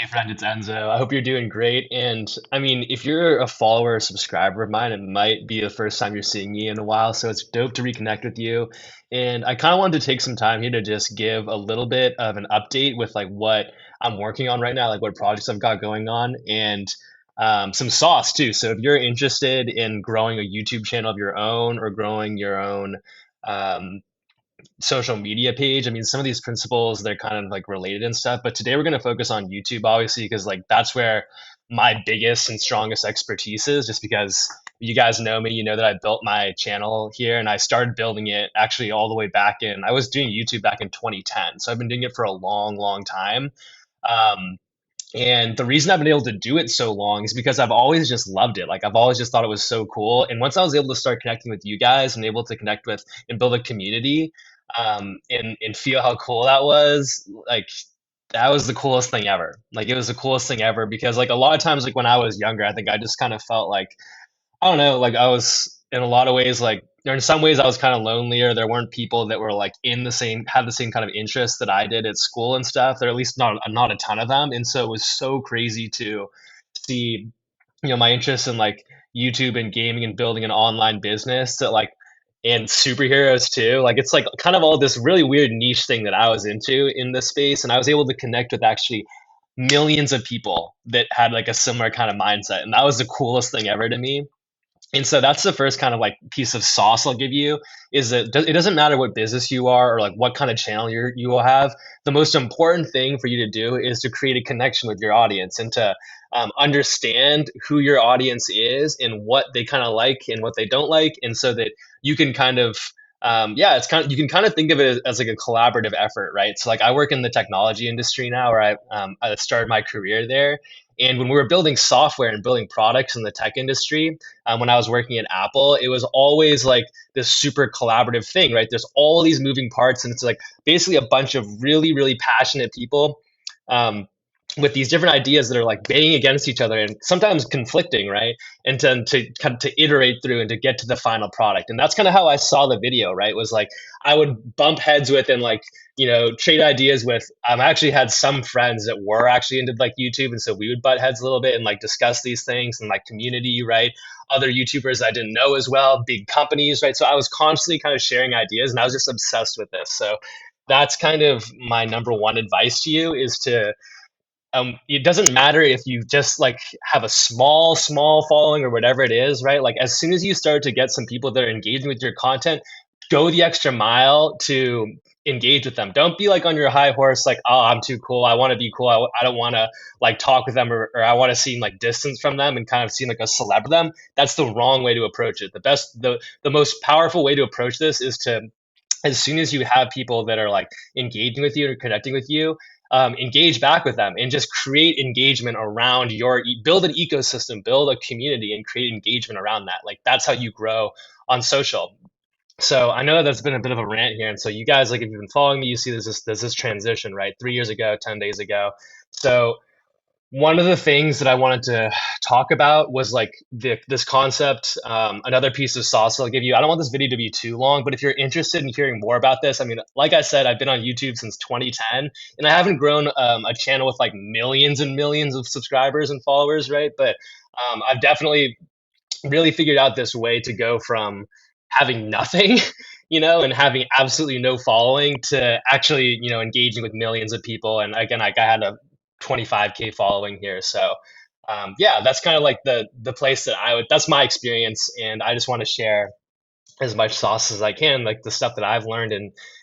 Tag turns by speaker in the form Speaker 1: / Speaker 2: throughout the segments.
Speaker 1: Hey friend, it's Enzo. I hope you're doing great. And I mean, if you're a follower or subscriber of mine, it might be the first time you're seeing me in a while. So it's dope to reconnect with you. And I kind of wanted to take some time here to just give a little bit of an update with like what I'm working on right now, like what projects I've got going on, and some sauce too. So if you're interested in growing a YouTube channel of your own or growing your own um, social media page. I mean, some of these principles, they're kind of like related and stuff, but today we're going to focus on YouTube, obviously, because like that's where my biggest and strongest expertise is, just because you guys know me, you know that I built my channel here and I started building it actually all the way back in, I was doing YouTube back in 2010. So I've been doing it for a long, long time. Um, and the reason I've been able to do it so long is because I've always just loved it. Like I've always just thought it was so cool. And once I was able to start connecting with you guys and able to connect with and build a community, and feel how cool that was, like that was the coolest thing ever. Like it was the coolest thing ever because like a lot of times like when I was younger, I think I just kind of felt like I don't know, like I was in a lot of ways like or in some ways I was kind of lonelier. There weren't people that were like in the same had the same kind of interests that I did at school and stuff. There at least not a ton of them. And so it was so crazy to see, my interest in like YouTube and gaming and building an online business that like and superheroes too. Like it's like kind of all this really weird niche thing that I was into in this space. And I was able to connect with actually millions of people that had like a similar kind of mindset. And that was the coolest thing ever to me. And so that's the first kind of like piece of sauce I'll give you is that it doesn't matter what business you are or like what kind of channel you will have. The most important thing for you to do is to create a connection with your audience and to understand who your audience is and what they kind of like and what they don't like, and so that you can kind of yeah, it's kind of you can kind of think of it as like a collaborative effort, right? So like I work in the technology industry now, where I started my career there, and when we were building software and building products in the tech industry, when I was working at Apple, it was always like this super collaborative thing, right? There's all these moving parts, and it's like basically a bunch of really, really passionate people um, with these different ideas that are like banging against each other and sometimes conflicting, right? And to kind of to iterate through and to get to the final product. And that's kind of how I saw the video, right? Was like I would bump heads with and like trade ideas with. I actually had some friends that were actually into like YouTube, and so we would butt heads a little bit and like discuss these things and like community, right? Other YouTubers I didn't know as well, big companies, right? So I was constantly kind of sharing ideas, and I was just obsessed with this. So that's kind of my number one advice to you is to it doesn't matter if you just like have a small following or whatever it is, right? Like as soon as you start to get some people that are engaging with your content, go the extra mile to engage with them. Don't be like on your high horse, like, oh, I'm too cool. I want to be cool. I don't want to like talk with them, or I want to seem like distance from them and kind of seem like a celeb with them. That's the wrong way to approach it. The most powerful way to approach this is to, as soon as you have people that are like engaging with you or connecting with you, engage back with them and just create engagement around build an ecosystem, build a community, and create engagement around that. Like that's how you grow on social. So I know that's been a bit of a rant here, and so you guys, like if you've been following me, you see there's this transition, right? 3 years ago, 10 days ago. So one of the things that I wanted to talk about was like this concept. Another piece of sauce I'll give you. I don't want this video to be too long, but if you're interested in hearing more about this, I mean, like I said, I've been on YouTube since 2010, and I haven't grown a channel with like millions and millions of subscribers and followers, right? But I've definitely really figured out this way to go from having nothing, and having absolutely no following to actually, engaging with millions of people. And again, like I had a 25K following here. So, yeah, that's kind of like the place that that's my experience. And I just want to share as much sauce as I can, like the stuff that I've learned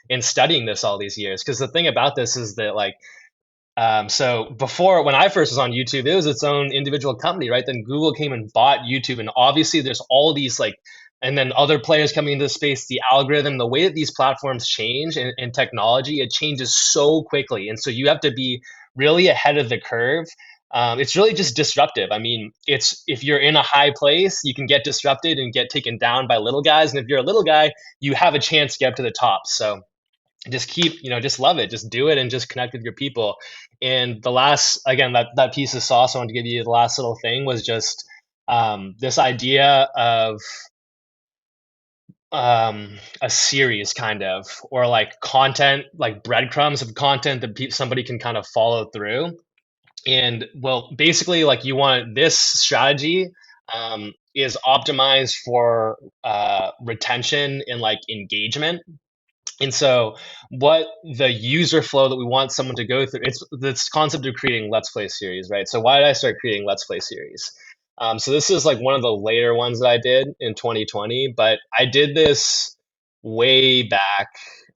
Speaker 1: in studying this all these years. Because the thing about this is that like so before, when I first was on YouTube, it was its own individual company, right? Then Google came and bought YouTube, and obviously there's all these like, and then other players coming into the space, the algorithm, the way that these platforms change and technology, it changes so quickly, and so you have to be really ahead of the curve. It's really just disruptive. I mean, it's if you're in a high place, you can get disrupted and get taken down by little guys, and if you're a little guy, you have a chance to get up to the top. So just keep just love it, just do it, and just connect with your people. And the last, again, that piece of sauce I wanted to give you, the last little thing was just this idea of a series kind of, or like content, like breadcrumbs of content that somebody can kind of follow through. And well, basically, like you want this strategy is optimized for retention and like engagement. And so, what the user flow that we want someone to go through, it's this concept of creating Let's Play series, right? So, why did I start creating Let's Play series? So, this is like one of the later ones that I did in 2020, but I did this way back.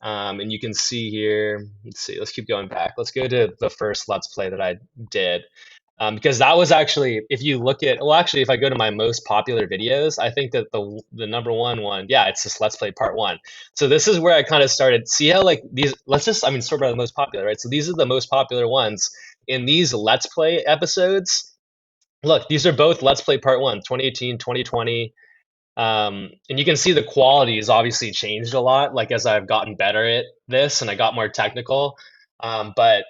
Speaker 1: And you can see here, let's see, let's keep going back. Let's go to the first Let's Play that I did. Because that was actually, if you look at, well, actually, if I go to my most popular videos, I think that the number one, yeah, it's just Let's Play Part One. So this is where I kind of started. See how like these, let's just, I mean, sort of the most popular, right? So these are the most popular ones in these Let's Play episodes. Look, these are both Let's Play Part One, 2018, 2020. And you can see the quality has obviously changed a lot, like as I've gotten better at this and I got more technical. But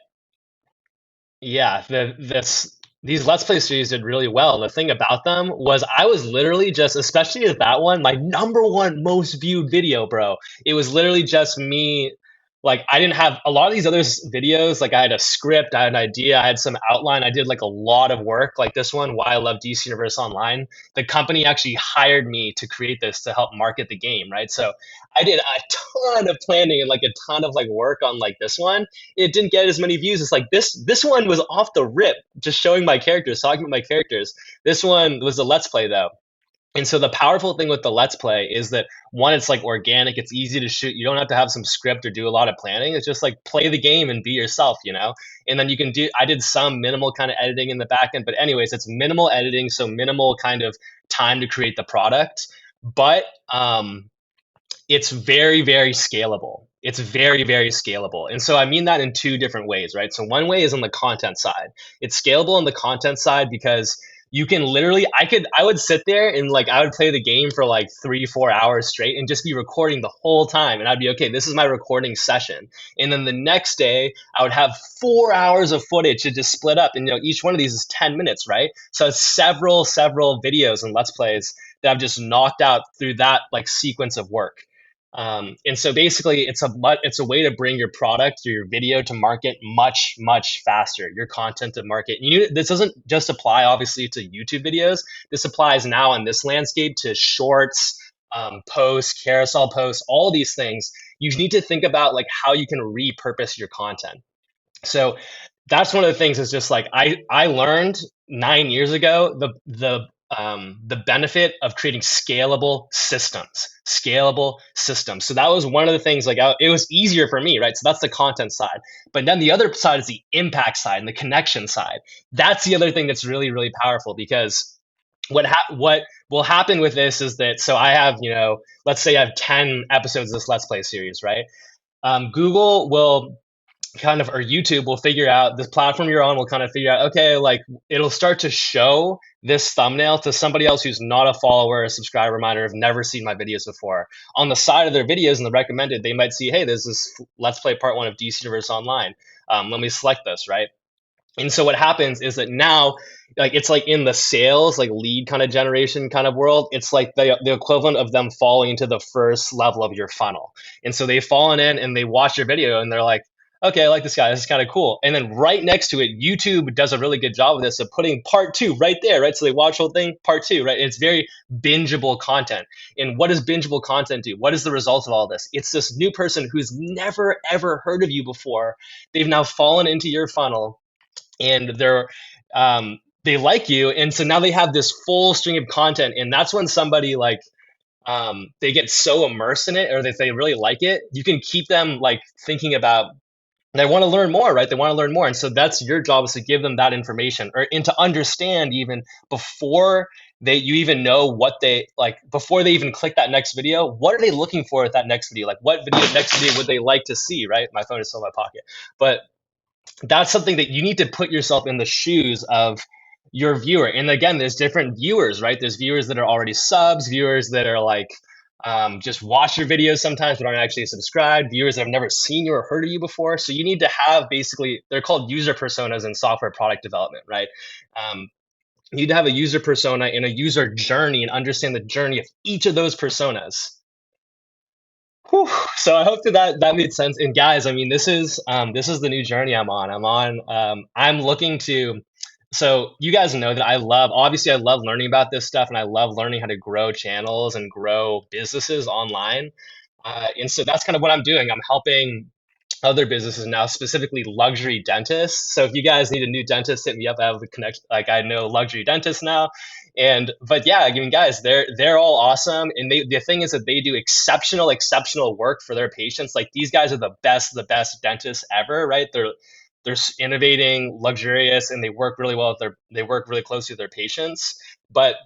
Speaker 1: yeah, these Let's Play series did really well. The thing about them was I was literally just, especially with that one, my number one most viewed video, bro. It was literally just me. Like I didn't have a lot of these other videos. Like I had a script, I had an idea, I had some outline. I did like a lot of work. Like this one, Why I Love DC Universe Online. The company actually hired me to create this to help market the game, right? So I did a ton of planning and like a ton of like work on like this one. It didn't get as many views. It's like this one was off the rip, just showing my characters, talking about my characters. This one was a Let's Play though. And so the powerful thing with the Let's Play is that one, it's like organic, it's easy to shoot. You don't have to have some script or do a lot of planning. It's just like play the game and be yourself, you know? And then you can do, I did some minimal kind of editing in the back end, but anyways, it's minimal editing, so minimal kind of time to create the product. But it's very, very scalable. It's very, very scalable. And so I mean that in two different ways, right? So one way is on the content side. It's scalable on the content side because you can literally, I would sit there and like, I would play the game for like 3, 4 hours straight and just be recording the whole time. And I'd be, okay, this is my recording session. And then the next day I would have 4 hours of footage to just split up. And, you know, each one of these is 10 minutes, right? So it's several videos and Let's Plays that I've just knocked out through that like sequence of work. And so basically, it's a way to bring your product or your video to market much faster. Your content to market. This doesn't just apply obviously to YouTube videos. This applies now in this landscape to shorts, posts, carousel posts, all these things. You need to think about like how you can repurpose your content. So that's one of the things is just like I learned 9 years ago the benefit of creating scalable systems. So that was one of the things like it was easier for me, right? So that's the content side. But then the other side is the impact side and the connection side. That's the other thing that's really powerful because what will happen with this is that so I have, you know, let's say I have 10 episodes of this Let's Play series, right? Google will kind of, or YouTube will figure out, this platform you're on will kind of figure out, okay, like it'll start to show this thumbnail to somebody else who's not a follower, a subscriber of mine, or have never seen my videos before. On the side of their videos and the recommended, they might see, hey, there's this Let's Play Part One of DC Universe Online. Let me select this, right? And so what happens is that now, like it's like in the sales, like lead kind of generation kind of world, it's like the equivalent of them falling into the first level of your funnel. And so they've fallen in and they watch your video and they're like, okay, I like this guy. This is kind of cool. And then right next to it, YouTube does a really good job of this of putting part two right there, right? So they watch the whole thing, part two, right? And it's very bingeable content. And what does bingeable content do? What is the result of all this? It's this new person who's never ever heard of you before. They've now fallen into your funnel and they like you, and so now they have this full string of content, and that's when somebody like they get so immersed in it or that they really like it, you can keep them like thinking about, they want to learn more, right? They want to learn more, and so that's your job, is to give them that information or and to understand even before you even know what they like, before they even click that next video, what are they looking for at that next video, like what next video would they like to see, right? My phone is still in my pocket, but that's something that you need to put yourself in the shoes of your viewer. And again, there's different viewers, right? There's viewers that are already subs, viewers that are like just watch your videos sometimes but aren't actually subscribed, viewers that have never seen you or heard of you before. So you need to have, basically, they're called user personas in software product development, right? You need to have a user persona and a user journey and understand the journey of each of those personas. Whew. So I hope that made sense. And guys, I mean, this is the new journey I'm on. I'm looking to. So you guys know that obviously I love learning about this stuff, and I love learning how to grow channels and grow businesses online. And so that's kind of what I'm doing. I'm helping other businesses now, specifically luxury dentists. So if you guys need a new dentist, hit me up. I have the connect. Like I know luxury dentists now, and but yeah, I mean, guys, they're all awesome, and the thing is that they do exceptional work for their patients. Like these guys are the best dentists ever, right? They're innovating, luxurious, and they work really well with they work really closely with their patients. But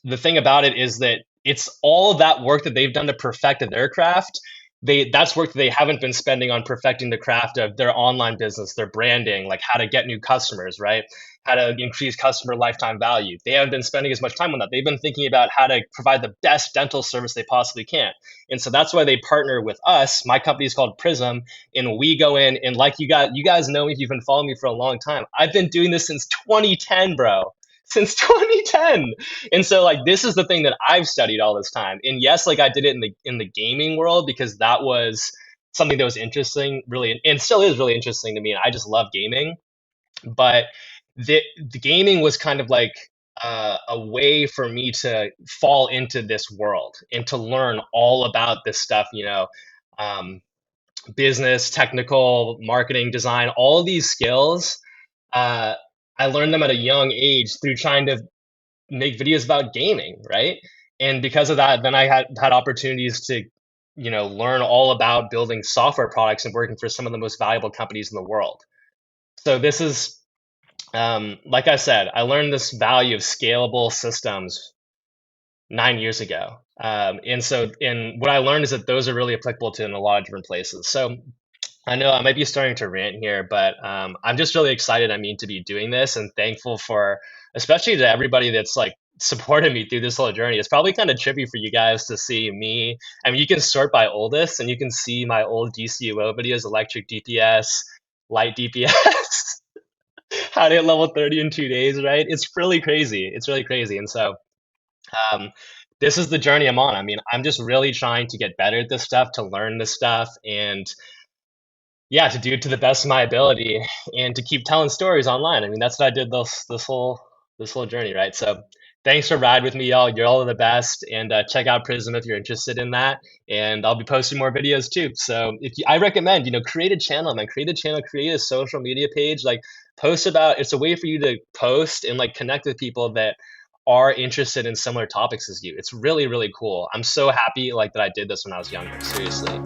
Speaker 1: the thing about it is that it's all of that work that they've done to perfect their craft. That's work that they haven't been spending on perfecting the craft of their online business, their branding, like how to get new customers, right? How to increase customer lifetime value. They haven't been spending as much time on that. They've been thinking about how to provide the best dental service they possibly can. And so that's why they partner with us. My company is called Prism, and we go in and like you guys know me if you've been following me for a long time. I've been doing this since 2010, bro. Since 2010. And so like this is the thing that I've studied all this time. And yes, like I did it in the gaming world because that was something that was interesting, really, and still is really interesting to me. And I just love gaming. But the gaming was kind of like a way for me to fall into this world and to learn all about this stuff, um, business, technical, marketing, design, all these skills. Uh, I learned them at a young age through trying to make videos about gaming, right? And because of that, then I had opportunities to, learn all about building software products and working for some of the most valuable companies in the world. So this is, like I said, I learned this value of scalable systems 9 years ago. And what I learned is that those are really applicable to in a lot of different places. So I know I might be starting to rant here, but I'm just really excited. I mean, to be doing this and thankful for, especially to everybody that's like supported me through this whole journey. It's probably kind of trippy for you guys to see me. I mean, you can sort by oldest, and you can see my old DCUO videos, electric DPS, light DPS, how to hit level 30 in 2 days, right? It's really crazy. It's really crazy. And so um, this is the journey I'm on. I mean, I'm just really trying to get better at this stuff, to learn this stuff, and yeah, to do it to the best of my ability and to keep telling stories online. I mean, that's what I did this whole journey, right? So thanks for riding with me, y'all. You're all the best, and check out Prism if you're interested in that. And I'll be posting more videos too. So I recommend, create a channel, man. Create a channel, create a social media page, like post about. It's a way for you to post and like connect with people that are interested in similar topics as you. It's really cool. I'm so happy like that I did this when I was younger. Seriously.